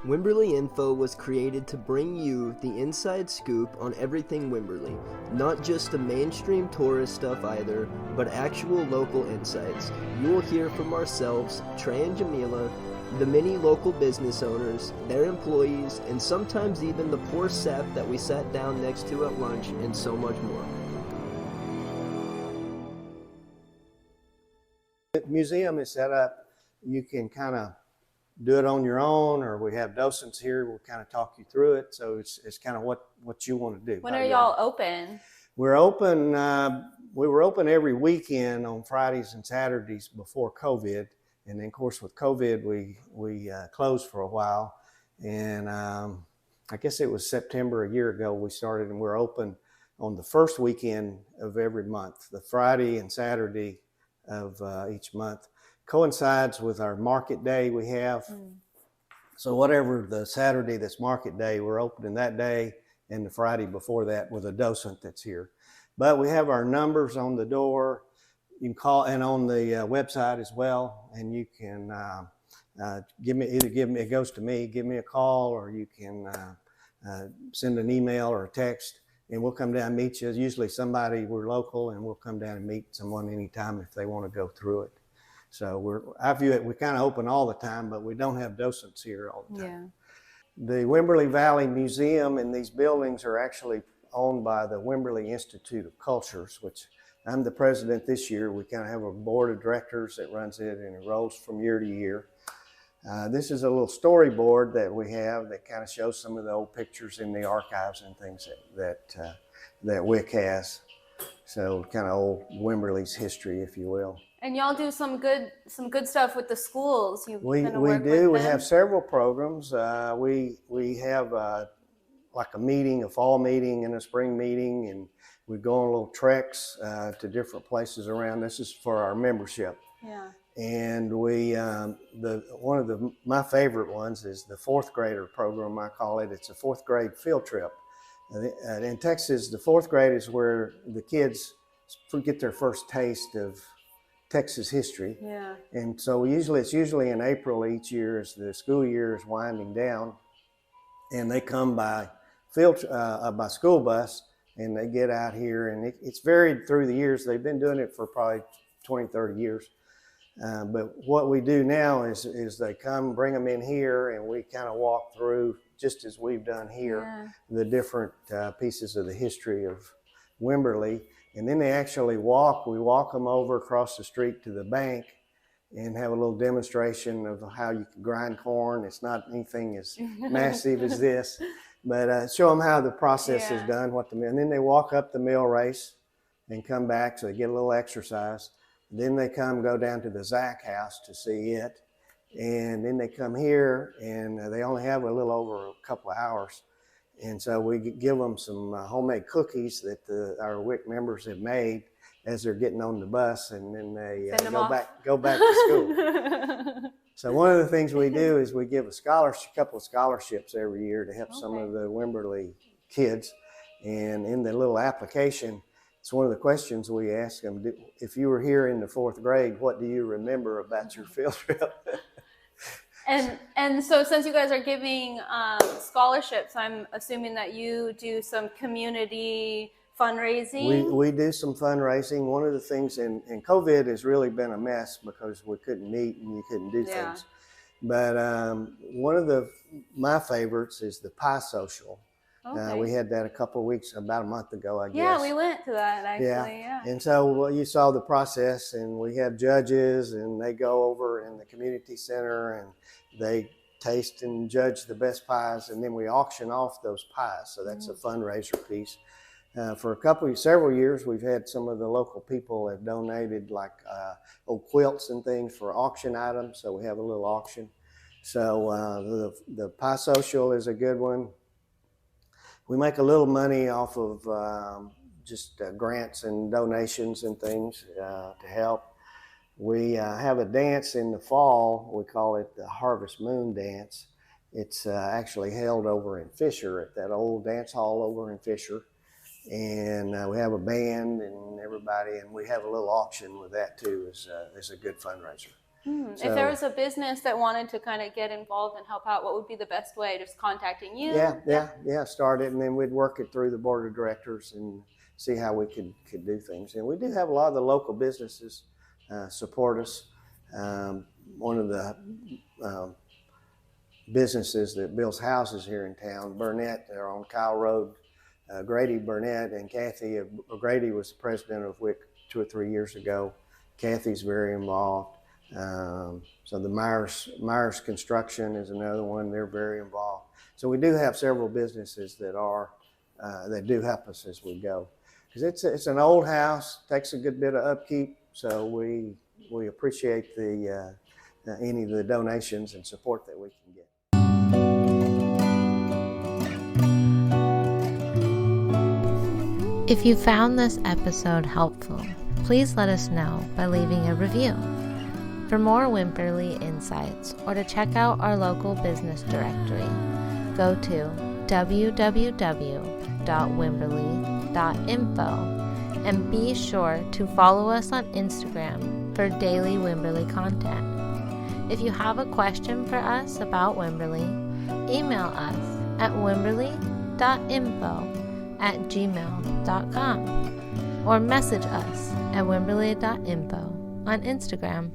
Wimberley Info was created to bring you the inside scoop on everything Wimberley, not just the mainstream tourist stuff either, but actual local insights. You will hear from ourselves, Trey and Djemilah, the many local business owners, their employees, and sometimes even the poor sap that we sat down next to at lunch, and so much more. The museum is set up, you can kind of do it on your own, or we have docents here, we'll kind of talk you through it. So it's kind of what you want to do. When are y'all open? We're open, we were open every weekend on Fridays and Saturdays before COVID. And then of course with COVID, we closed for a while. And I guess it was September a year ago we started, and we're open on the first weekend of every month, the Friday and Saturday of each month. Coincides with our market day we have. So whatever the Saturday that's market day, we're opening that day, and the Friday before that with a docent that's here. But we have our numbers on the door. You can call, and on the website as well, and you can give me, it goes to me, give me a call, or you can send an email or a text, and we'll come down and meet you. Usually we're local, and we'll come down and meet someone anytime if they want to go through it. So I view it, we kind of open all the time, but we don't have docents here all the time. Yeah. The Wimberley Valley Museum and these buildings are actually owned by the Wimberley Institute of Culture, which I'm the president this year. We kind of have a board of directors that runs it, and it rolls from year to year. This is a little storyboard that we have that kind of shows some of the old pictures in the archives and things that WIC has. So kind of old Wimberley's history, if you will. And y'all do some good stuff with the schools. We do. We have several programs. We have like a meeting, a fall meeting and a spring meeting, and we go on little treks to different places around. This is for our membership. Yeah. And one of my favorite ones is the fourth grader program, I call it. It's a fourth grade field trip. In Texas, the fourth grade is where the kids get their first taste of Texas history. Yeah. And so it's usually in April each year as the school year is winding down, and they come by school bus, and they get out here, and it's varied through the years. They've been doing it for probably 20, 30 years. But what we do now is they come, bring them in here, and we kind of walk through, just as we've done here, the different pieces of the history of Wimberley. And then they actually we walk them over across the street to the bank and have a little demonstration of how you can grind corn. It's not anything as massive as this, but show them how the process is done, and then they walk up the mill race and come back, so they get a little exercise. Then they go down to the Zach house to see it. And then they come here, and they only have a little over a couple of hours. And so we give them some homemade cookies that our WIC members have made as they're getting on the bus, and then they go back to school. So one of the things we do is we give a couple of scholarships every year to help some of the Wimberley kids. And in the little application, it's one of the questions we ask them: if you were here in the fourth grade, what do you remember about your field trip? And so since you guys are giving scholarships, I'm assuming that you do some community fundraising? We do some fundraising. One of the things in COVID has really been a mess because we couldn't meet and you couldn't do things. But one of my favorites is the Pie Social. Okay. We had that about a month ago, I guess. Yeah, we went to that actually, yeah. And so you saw the process, and we have judges, and they go over in the community center, and they taste and judge the best pies, and then we auction off those pies. So that's a fundraiser piece. For several years, we've had some of the local people have donated like old quilts and things for auction items. So we have a little auction. So the Pie Social is a good one. We make a little money off of just grants and donations and things to help. We have a dance in the fall. We call it the Harvest Moon Dance. It's actually held over in Fisher at that old dance hall over in Fisher. And we have a band and everybody, and we have a little auction with that too as a good fundraiser. So, if there was a business that wanted to kind of get involved and help out, what would be the best way? Just contacting you? Yeah. Start it, and then we'd work it through the board of directors and see how we could do things. And we do have a lot of the local businesses support us. One of the businesses that builds houses here in town, Burnett, they're on Kyle Road. Grady Burnett and Kathy, Grady was the president of WIC 2 or 3 years ago. Kathy's very involved. So the Myers Construction is another one. They're very involved. So we do have several businesses that do help us as we go. Because it's an old house, takes a good bit of upkeep. So we appreciate any of the donations and support that we can get. If you found this episode helpful, please let us know by leaving a review. For more Wimberley insights or to check out our local business directory, go to www.wimberley.info and be sure to follow us on Instagram for daily Wimberley content. If you have a question for us about Wimberley, email us at wimberley.info@gmail.com or message us at wimberley.info on Instagram.